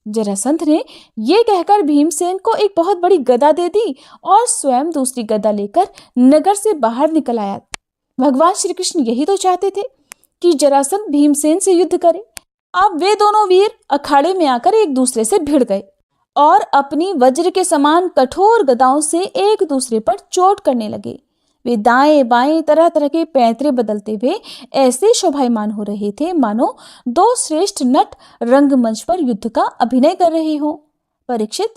जरासंध ने ये कहकर भीमसेन को एक बहुत बड़ी गदा दे दी और स्वयं दूसरी गदा लेकर नगर से बाहर निकल आया। भगवान श्री कृष्ण यही तो चाहते थे कि जरासंध भीमसेन से युद्ध करे। अब वे दोनों वीर अखाड़े में आकर एक दूसरे से भिड़ गए और अपनी वज्र के समान कठोर गदाओं से एक दूसरे पर चोट करने लगे। वे दाएं बाएं तरह तरह के पैंतरे बदलते हुए ऐसे शोभायमान हो रहे थे मानो दो श्रेष्ठ नट रंगमंच पर युद्ध का अभिनय कर रहे हों। परीक्षित,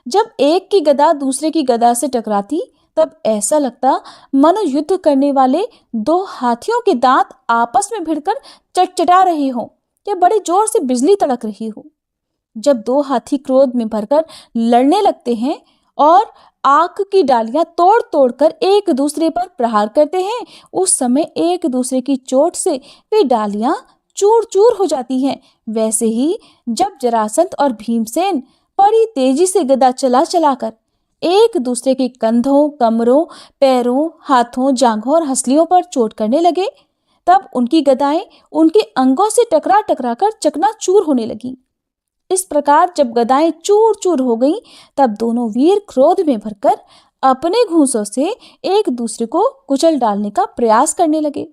जब एक की गदा दूसरे की गदा से टकराती, तब ऐसा लगता मानो युद्ध करने वाले दो हाथियों के दांत आपस में भिड़कर चटचटा रहे हों या बड़े जोर से बिजली तड़क रही हो। जब दो हाथी क्रोध में भरकर लड़ने लगते हैं और आग की डालियां तोड़ तोड़ कर एक दूसरे पर प्रहार करते हैं, उस समय एक दूसरे की चोट से वे डालियां चूर चूर हो जाती हैं। वैसे ही जब जरासंध और भीमसेन बड़ी तेजी से गदा चला चलाकर एक दूसरे के कंधों, कमरों, पैरों, हाथों, जांघों और हंसलियों पर चोट करने लगे, तब उनकी गदाएं उनके अंगों से टकरा टकरा कर चकनाचूर होने लगी। इस प्रकार जब गदाएं चूर चूर हो गईं, तब दोनों वीर क्रोध में भरकर अपने घूंसों से एक दूसरे को कुचल डालने का प्रयास करने लगे।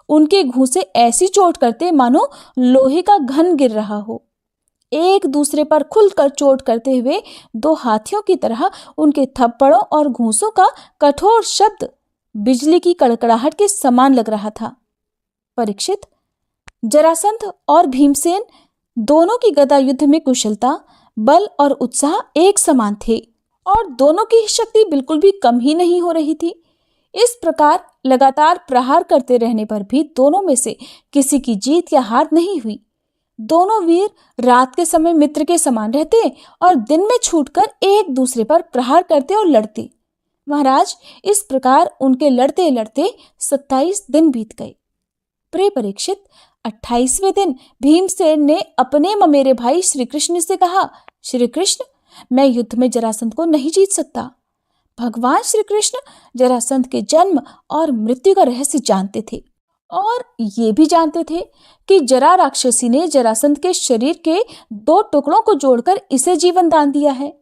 उनके घूंसे ऐसी चोट करते मानो लोहे का घन गिर रहा हो। एक दूसरे पर खुलकर चोट करते हुए दो हाथियों की तरह उनके थप्पड़ों और घूंसों का कठोर शब्द बिजली की कड़कड़ाहट के समान लग रहा था। परीक्षित, जरासंध और भीमसेन दोनों की गदा युद्ध में कुशलता, बल और उत्साह एक समान थे और दोनों की शक्ति बिल्कुल भी कम ही नहीं हो रही थी। इस प्रकार लगातार प्रहार करते रहने पर भी दोनों में से किसी की जीत या हार नहीं हुई। दोनों वीर रात के समय मित्र के समान रहते और दिन में छूटकर एक दूसरे पर प्रहार करते और लड़ते। महाराज, इस प्रकार उनके लड़ते लड़ते 27 दिन बीत गए। प्रिय परीक्षित, 28वें दिन भीमसेन ने अपने ममेरे भाई श्री कृष्ण से कहा, श्री कृष्ण, मैं युद्ध में जरासंध को नहीं जीत सकता। भगवान श्री कृष्ण जरासंध के जन्म और मृत्यु का रहस्य जानते थे और ये भी जानते थे कि जरा राक्षसी ने जरासंध के शरीर के 2 टुकड़ों को जोड़कर इसे जीवन दान दिया है।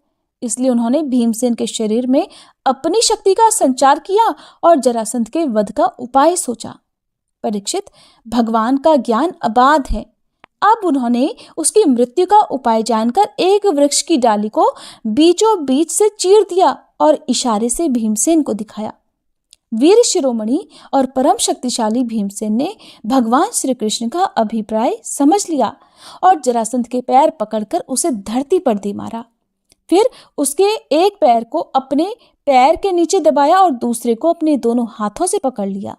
इसलिए उन्होंने भीमसेन के शरीर में अपनी शक्ति का संचार किया और जरासंध के वध का उपाय सोचा। परीक्षित, भगवान का ज्ञान अबाध है। अब उन्होंने उसकी मृत्यु का उपाय जानकर एक वृक्ष की डाली को बीचों बीच से चीर दिया और इशारे से भीमसेन को दिखाया। वीर शिरोमणि और परम शक्तिशाली भीमसेन ने भगवान श्री कृष्ण का अभिप्राय समझ लिया और जरासंध के पैर पकड़कर उसे धरती पर दे मारा। फिर उसके एक पैर को अपने पैर के नीचे दबाया और दूसरे को अपने दोनों हाथों से पकड़ लिया।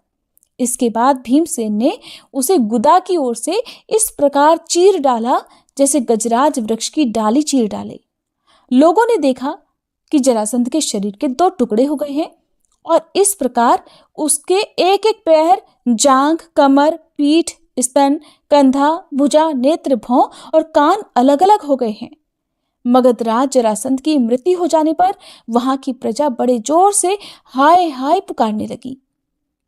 इसके बाद भीमसेन ने उसे गुदा की ओर से इस प्रकार चीर डाला जैसे गजराज वृक्ष की डाली चीर डाले। लोगों ने देखा कि जरासंध के शरीर के 2 टुकड़े हो गए हैं और इस प्रकार उसके एक एक पैर, जांघ, कमर, पीठ, स्तन, कंधा, भुजा, नेत्र, भौं और कान अलग अलग हो गए हैं। मगधराज जरासंध की मृत्यु हो जाने पर वहां की प्रजा बड़े जोर से हाय हाय पुकारने लगी।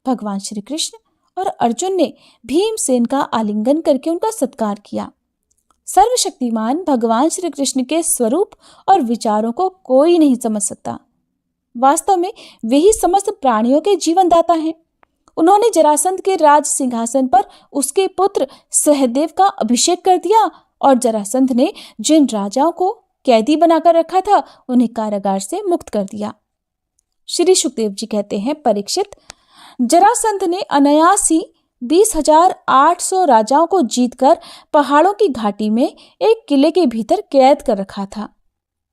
भगवान श्री कृष्ण और अर्जुन ने भीमसेन का आलिंगन करके उनका सत्कार किया। सर्वशक्तिमान भगवान श्री कृष्ण के स्वरूप और विचारों को कोई नहीं समझ सकता। वास्तव में वे ही समस्त प्राणियों के जीवनदाता हैं। उन्होंने जरासंध के राज सिंहासन पर उसके पुत्र सहदेव का अभिषेक कर दिया और जरासंध ने जिन राजाओं को कैदी बनाकर रखा था उन्हें कारागार से मुक्त कर दिया। श्री सुखदेव जी कहते हैं, परीक्षित, जरासंध ने अनायास ही 20,800 राजाओं को जीतकर पहाड़ों की घाटी में एक किले के भीतर कैद कर रखा था।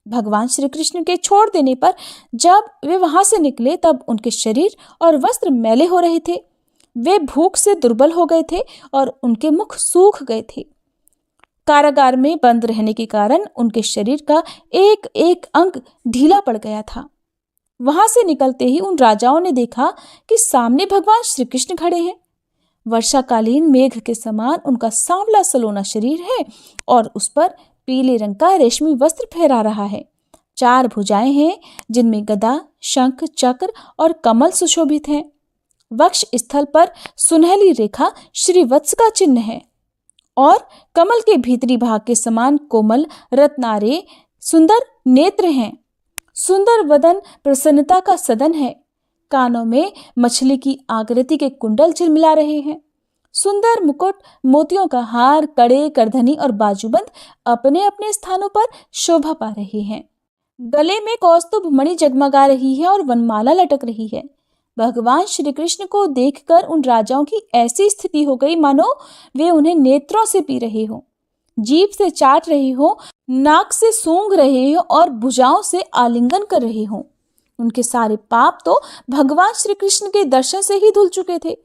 भगवान श्री कृष्ण के छोड़ देने पर जब वे वहां से निकले तब उनके शरीर और वस्त्र मैले हो रहे थे। वे भूख से दुर्बल हो गए थे और उनके मुख सूख गए थे। कारागार में बंद रहने के कारण उनके शरीर का एक एक अंग ढीला पड़ गया था। वहां से निकलते ही उन राजाओं ने देखा कि सामने भगवान श्री कृष्ण खड़े हैं। वर्षाकालीन मेघ के समान उनका सांवला सलोना शरीर है और उस पर पीले रंग का रेशमी वस्त्र फहरा रहा है। 4 भुजाएं हैं जिनमें गदा, शंख, चक्र और कमल सुशोभित हैं। वक्ष स्थल पर सुनहली रेखा श्रीवत्स का चिन्ह है और कमल के भीतरी भाग के समान कोमल रत्नारे सुंदर नेत्र हैं। सुंदर वदन प्रसन्नता का सदन है। कानों में मछली की आकृति के कुंडल झिलमिला रहे हैं। सुंदर मुकुट, मोतियों का हार, कड़े, करधनी और बाजूबंद अपने अपने स्थानों पर शोभा पा रहे हैं। गले में कौस्तुभ मणि जगमगा रही है और वनमाला लटक रही है। भगवान श्री कृष्ण को देखकर उन राजाओं की ऐसी स्थिति हो गई मानो वे उन्हें नेत्रों से पी रहे हो, जीभ से चाट रहे हो, नाक से सूंघ रहे हो और भुजाओं से आलिंगन कर रहे हो। उनके सारे पाप तो भगवान श्री कृष्ण के दर्शन से ही धुल चुके थे।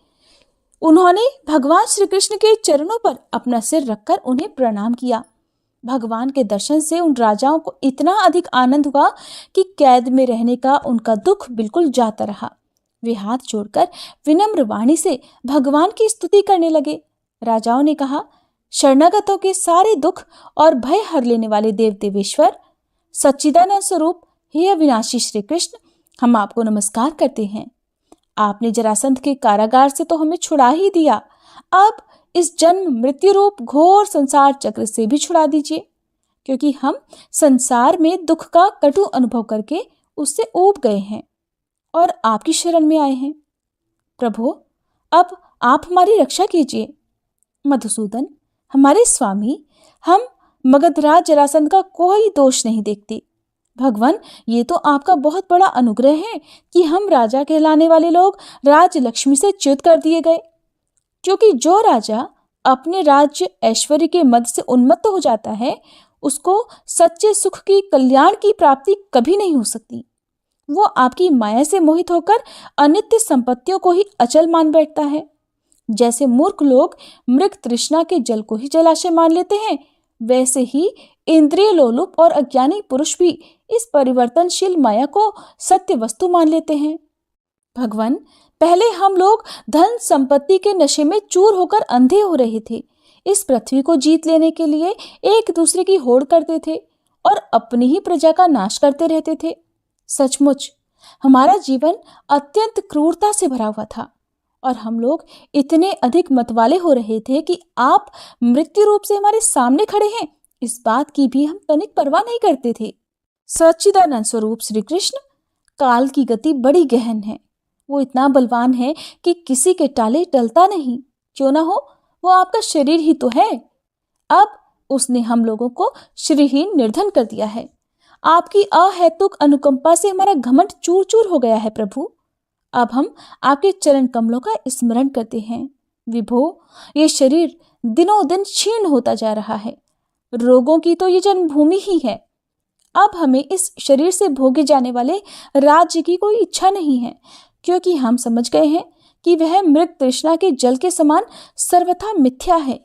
उन्होंने भगवान श्री कृष्ण के चरणों पर अपना सिर रखकर उन्हें प्रणाम किया। भगवान के दर्शन से उन राजाओं को इतना अधिक आनंद हुआ कि कैद में रहने का उनका दुख बिल्कुल जाता रहा। वे हाथ जोड़कर विनम्र वाणी से भगवान की स्तुति करने लगे। राजाओं ने कहा, शरणागतों के सारे दुख और भय हर लेने वाले देव देवेश्वर, सच्चिदानंद स्वरूप, हे अविनाशी श्री कृष्ण, हम आपको नमस्कार करते हैं। आपने जरासंध के कारागार से तो हमें छुड़ा ही दिया, अब इस जन्म मृत्यु रूप घोर संसार चक्र से भी छुड़ा दीजिए, क्योंकि हम संसार में दुख का कटु अनुभव करके उससे ऊब गए हैं और आपकी शरण में आए हैं। प्रभु, अब आप हमारी रक्षा कीजिए। मधुसूदन, हमारे स्वामी, हम मगधराज जरासंध का कोई दोष नहीं देखते। भगवान, ये तो आपका बहुत बड़ा अनुग्रह है कि हम राजा कहलाने वाले लोग राज लक्ष्मी से च्युत कर दिए गए, क्योंकि जो राजा अपने राज्य ऐश्वर्य के मद से उन्मत्त हो जाता है उसको सच्चे सुख की, कल्याण की प्राप्ति कभी नहीं हो सकती। वो आपकी माया से मोहित होकर अनित्य संपत्तियों को ही अचल मान बैठता है। जैसे मूर्ख लोग मृग तृष्णा के जल को ही जलाशय मान लेते हैं, वैसे ही इंद्रिय लोलुप और अज्ञानी पुरुष भी इस परिवर्तनशील माया को सत्य वस्तु मान लेते हैं। भगवान, पहले हम लोग धन संपत्ति के नशे में चूर होकर अंधे हो रहे थे। इस पृथ्वी को जीत लेने के लिए एक दूसरे की होड़ करते थे और अपनी ही प्रजा का नाश करते रहते थे। सचमुच हमारा जीवन अत्यंत क्रूरता से भरा हुआ था और हम लोग इतने अधिक मतवाले हो रहे थे कि आप मृत्यु रूप से हमारे सामने खड़े हैं, इस बात की भी हम तनिक परवाह नहीं करते थे। सच्चिदानंद स्वरूप श्री कृष्ण, काल की गति बड़ी गहन है। वो इतना बलवान है कि किसी के टाले टलता नहीं। क्यों ना हो, वो आपका शरीर ही तो है। अब उसने हम लोगों को श्रीहीन निर्धन कर दिया है। आपकी अहेतुक अनुकंपा से हमारा घमंड चूर चूर हो गया है प्रभु। अब हम आपके चरण कमलों का स्मरण करते हैं। विभो, ये शरीर दिनों दिन क्षीण होता जा रहा है। रोगों की तो ये जन्मभूमि ही है। अब हमें इस शरीर से भोगे जाने वाले राज्य की कोई इच्छा नहीं है, क्योंकि हम समझ गए हैं कि वह मृग तृष्णा के जल के समान सर्वथा मिथ्या है।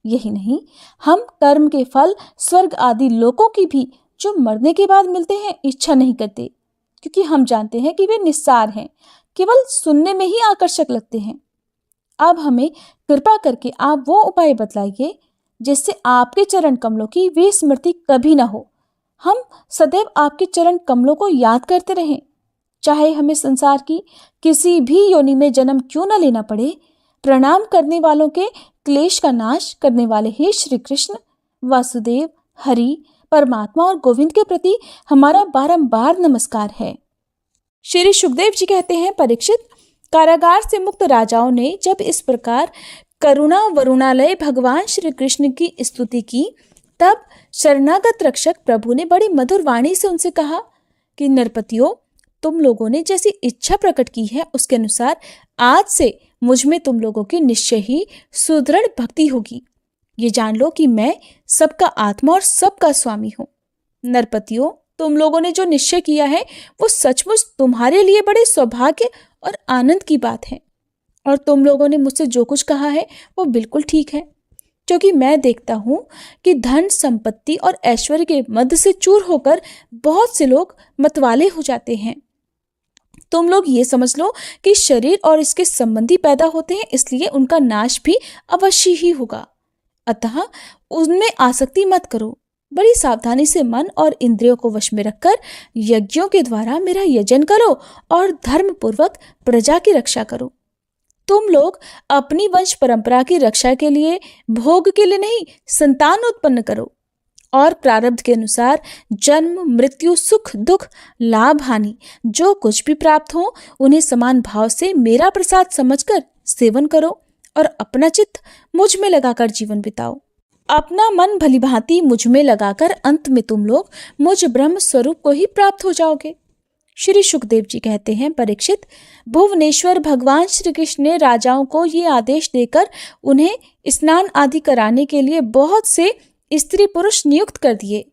यही नहीं, हम कर्म के फल स्वर्ग आदि लोकों की भी जो मरने के बाद मिलते हैं इच्छा नहीं करते, क्योंकि हम जानते हैं कि वे निस्सार हैं, केवल सुनने में ही आकर्षक लगते हैं। अब हमें कृपा करके आप वो उपाय बतलाइए जिससे आपके चरण कमलों की विस्मृति कभी ना हो। हम सदैव आपके चरण कमलों को याद करते रहें, चाहे हमें संसार की किसी भी योनि में जन्म क्यों न लेना पड़े। प्रणाम करने वालों के क्लेश का नाश करने वाले हे श्री कृष्ण, वासुदेव, हरि, परमात्मा और गोविंद के प्रति हमारा बारंबार नमस्कार है। श्री सुखदेव जी कहते हैं, परीक्षित, कारागार से मुक्त राजाओं ने जब इस प्रकार करुणा वरुणालय भगवान श्री कृष्ण की स्तुति की, तब शरणागत रक्षक प्रभु ने बड़ी मधुर वाणी से उनसे कहा कि नरपतियों, तुम लोगों ने जैसी इच्छा प्रकट की है उसके अनुसार आज से मुझ में तुम लोगों की निश्चय ही सुदृढ़ भक्ति होगी। ये जान लो कि मैं सबका आत्मा और सबका स्वामी हूँ। नरपतियों, तुम लोगों ने जो निश्चय किया है वो सचमुच तुम्हारे लिए बड़े सौभाग्य और आनंद की बात है। और तुम लोगों ने मुझसे जो कुछ कहा है वो बिल्कुल ठीक है, क्योंकि मैं देखता हूँ कि धन संपत्ति और ऐश्वर्य के मध्य से चूर होकर बहुत से लोग मतवाले हो जाते हैं। तुम लोग ये समझ लो कि शरीर और इसके संबंधी पैदा होते हैं, इसलिए उनका नाश भी अवश्य ही होगा। अतः उनमें आसक्ति मत करो। बड़ी सावधानी से मन और इंद्रियों को वश में रखकर यज्ञों के द्वारा मेरा यजन करो और धर्म पूर्वक प्रजा की रक्षा करो। तुम लोग अपनी वंश परंपरा की रक्षा के लिए, भोग के लिए नहीं, संतान उत्पन्न करो और प्रारब्ध के अनुसार जन्म, मृत्यु, सुख, दुख, लाभ, हानि जो कुछ भी प्राप्त हो उन्हें समान भाव से मेरा प्रसाद समझकर सेवन करो और अपना चित्त मुझ में लगाकर जीवन बिताओ। अपना मन भलीभांति मुझ में लगाकर अंत में तुम लोग मुझ ब्रह्म स्वरूप को ही प्राप्त हो जाओगे। श्री सुखदेव जी कहते हैं, परीक्षित, भुवनेश्वर भगवान श्री कृष्ण ने राजाओं को ये आदेश देकर उन्हें स्नान आदि कराने के लिए बहुत से स्त्री पुरुष नियुक्त कर दिए।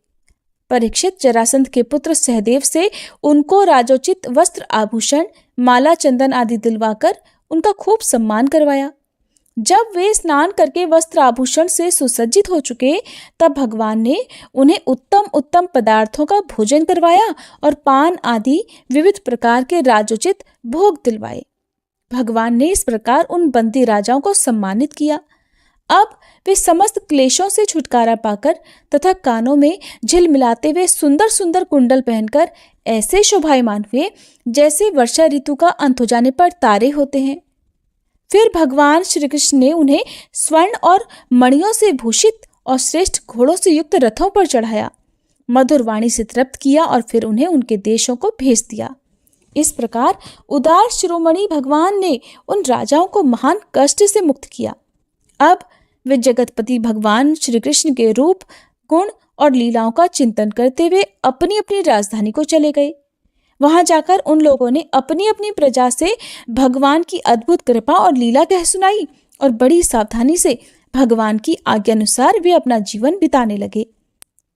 परीक्षित, जरासंध के पुत्र सहदेव से उनको राजोचित वस्त्र आभूषण, माला, चंदन आदि दिलवाकर उनका खूब सम्मान करवाया। जब वे स्नान करके वस्त्र आभूषण से सुसज्जित हो चुके, तब भगवान ने उन्हें उत्तम उत्तम पदार्थों का भोजन करवाया और पान आदि विविध प्रकार के राजोचित भोग दिलवाए। भगवान ने इस प्रकार उन बंदी राजाओं को सम्मानित किया। अब वे समस्त क्लेशों से छुटकारा पाकर तथा कानों में झिलमिलाते हुए सुंदर सुंदर कुंडल पहनकर ऐसे शोभायमान हुए जैसे वर्षा ऋतु का अंत हो जाने पर तारे होते हैं। फिर भगवान श्री कृष्ण ने उन्हें स्वर्ण और मणियों से भूषित और श्रेष्ठ घोड़ों से युक्त रथों पर चढ़ाया, मधुर वाणी से तृप्त किया और फिर उन्हें उनके देशों को भेज दिया। इस प्रकार उदार शिरोमणि भगवान ने उन राजाओं को महान कष्ट से मुक्त किया। अब वे जगतपति भगवान श्री कृष्ण के रूप, गुण और लीलाओं का चिंतन करते हुए अपनी अपनी राजधानी को चले गए। वहां जाकर उन लोगों ने अपनी अपनी प्रजा से भगवान की अद्भुत कृपा और लीला कह सुनाई और बड़ी सावधानी से भगवान की आज्ञा अनुसार वे अपना जीवन बिताने लगे।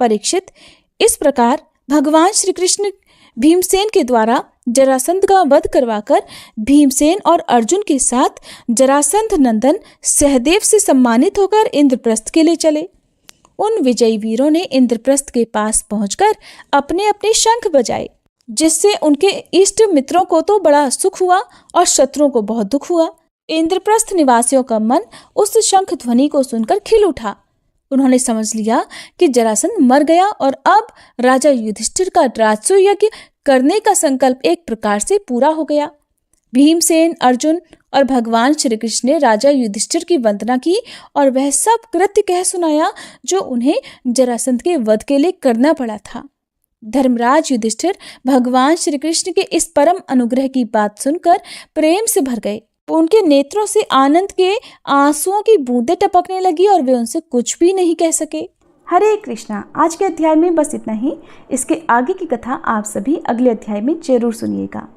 परीक्षित, इस प्रकार भगवान श्री कृष्ण भीमसेन के द्वारा जरासंध का वध करवाकर भीमसेन और अर्जुन के साथ जरासंध नंदन सहदेव से सम्मानित होकर इंद्रप्रस्थ के लिए चले। उन विजयी वीरों ने इंद्रप्रस्थ के पास पहुंचकर अपने अपने शंख बजाए, जिससे उनके इष्ट मित्रों को तो बड़ा सुख हुआ और शत्रुओं को बहुत दुख हुआ। इंद्रप्रस्थ निवासियों का मन उस शंख ध्वनि को सुनकर खिल उठा। उन्होंने समझ लिया कि जरासंध मर गया और अब राजा युधिष्ठिर का राजसूय यज्ञ करने का संकल्प एक प्रकार से पूरा हो गया। भीमसेन, अर्जुन और भगवान श्री कृष्ण ने राजा युधिष्ठिर की वंदना की और वह सब कृत्य कह सुनाया जो उन्हें जरासंध के वध के लिए करना पड़ा था। धर्मराज युधिष्ठिर भगवान श्री कृष्ण के इस परम अनुग्रह की बात सुनकर प्रेम से भर गए। उनके नेत्रों से आनंद के आंसुओं की बूंदें टपकने लगी और वे उनसे कुछ भी नहीं कह सके। हरे कृष्णा। आज के अध्याय में बस इतना ही। इसके आगे की कथा आप सभी अगले अध्याय में जरूर सुनिएगा।